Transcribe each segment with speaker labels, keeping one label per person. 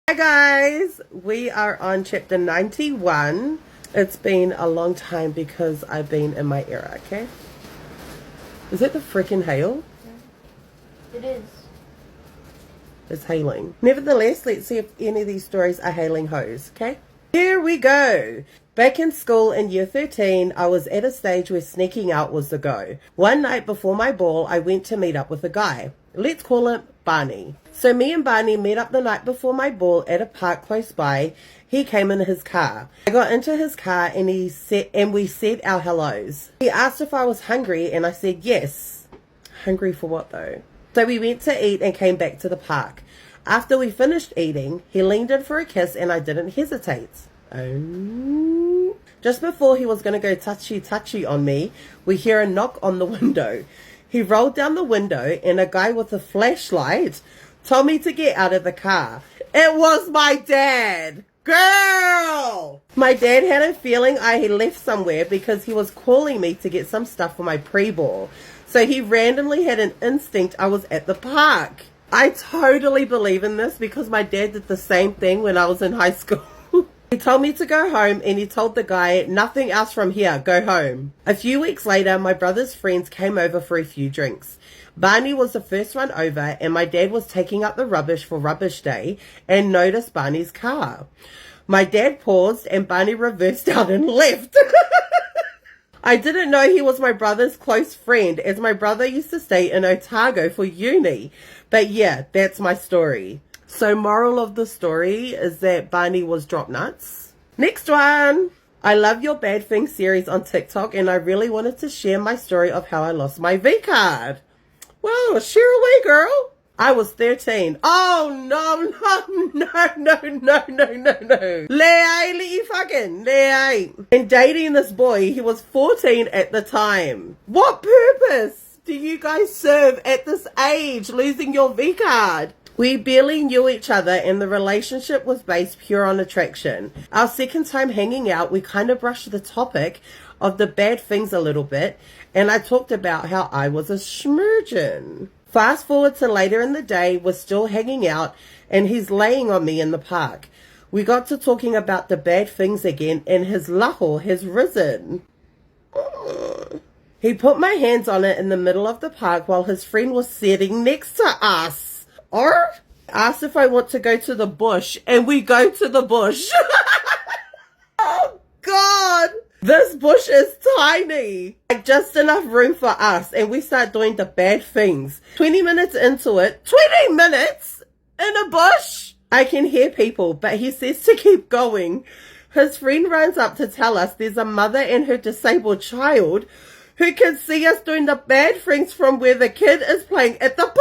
Speaker 1: Hi guys, we are on chapter 91. It's been a long time because I've been in my era, okay? Is that the freaking hail?
Speaker 2: It is.
Speaker 1: It's hailing. Nevertheless, let's see if any of these stories are hailing hoes, okay? Here we go. Back in school in year 13, I was at a stage where sneaking out was the go. One night before my ball, I went to meet up with a guy. Let's call him Barney. So me and Barney met up the night before my ball at a park close by. He came in his car. I got into his car and we said our hellos. He asked if I was hungry and I said yes. Hungry for what though? So we went to eat and came back to the park. After we finished eating, he leaned in for a kiss and I didn't hesitate. Oh. Just before he was going to go touchy on me, we hear a knock on the window. He rolled down the window and a guy with a flashlight told me to get out of the car. It was my dad. Girl! My dad had a feeling I had left somewhere because he was calling me to get some stuff for my pre-ball. So he randomly had an instinct I was at the park. I totally believe in this because my dad did the same thing when I was in high school. He told me to go home and he told the guy, nothing else from here, go home. A few weeks later, my brother's friends came over for a few drinks. Barney was the first one over and my dad was taking up the rubbish for rubbish day and noticed Barney's car. My dad paused and Barney reversed out and left. I didn't know he was my brother's close friend as my brother used to stay in Otago for uni. But yeah, that's my story. So moral of the story is that Barney was drop nuts. Next one. I love your Bad Things series on TikTok and I really wanted to share my story of how I lost my V card. Well, share away, girl. I was 13. Oh, no. Leai, fucking Leai. And dating this boy, he was 14 at the time. What purpose do you guys serve at this age, losing your V card? We barely knew each other and the relationship was based pure on attraction. Our second time hanging out, we kind of brushed the topic of the bad things a little bit and I talked about how I was a schmurgeon. Fast forward to later in the day, we're still hanging out and he's laying on me in the park. We got to talking about the bad things again and his laho has risen. He put my hands on it in the middle of the park while his friend was sitting next to us. Or asked if I want to go to the bush, and we go to the bush. Oh, God. This bush is tiny. Like just enough room for us, and we start doing the bad things. 20 minutes into it, 20 minutes in a bush? I can hear people, but he says to keep going. His friend runs up to tell us there's a mother and her disabled child who can see us doing the bad things from where the kid is playing at the park.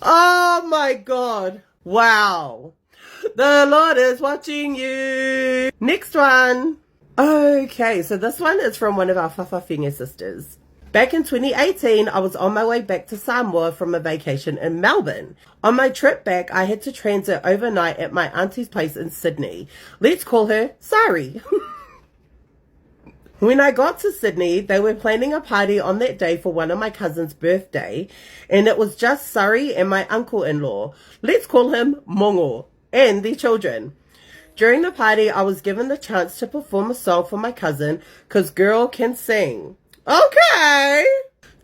Speaker 1: Oh my God. Wow. The Lord is watching you. Next one. Okay, so this one is from one of our Whawhawhenua sisters. Back in 2018, I was on my way back to Samoa from a vacation in Melbourne. On my trip back, I had to transit overnight at my auntie's place in Sydney. Let's call her Sari. When I got to Sydney, they were planning a party on that day for one of my cousin's birthday, and it was just Sari and my uncle-in-law. Let's call him Mongo, and their children. During the party, I was given the chance to perform a song for my cousin, cause girl can sing. Okay!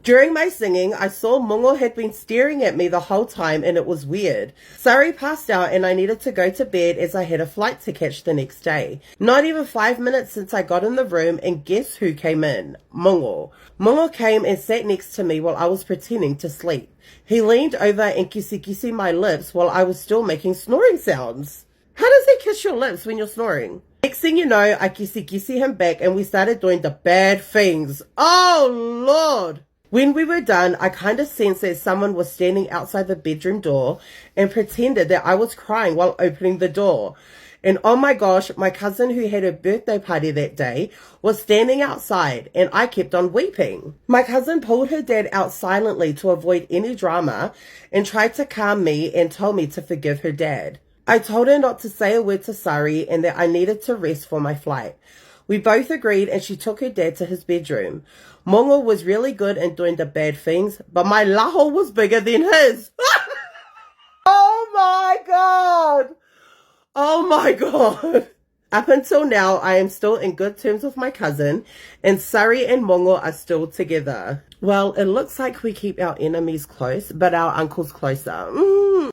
Speaker 1: During my singing, I saw Mongo had been staring at me the whole time and it was weird. Sari passed out and I needed to go to bed as I had a flight to catch the next day. Not even 5 minutes since I got in the room and guess who came in? Mongo. Mongo came and sat next to me while I was pretending to sleep. He leaned over and kisi my lips while I was still making snoring sounds. How does he kiss your lips when you're snoring? Next thing you know, I kisi him back and we started doing the bad things. Oh Lord! When we were done, I kind of sensed that someone was standing outside the bedroom door and pretended that I was crying while opening the door. And oh my gosh, my cousin who had her birthday party that day was standing outside and I kept on weeping. My cousin pulled her dad out silently to avoid any drama and tried to calm me and told me to forgive her dad. I told her not to say a word to Sari and that I needed to rest for my flight. We both agreed and she took her dad to his bedroom. Mongo was really good in doing the bad things, but my laho was bigger than his. Oh my god. Up until now, I am still in good terms with my cousin, and Sari and Mongo are still together. Well, it looks like we keep our enemies close, but our uncles closer.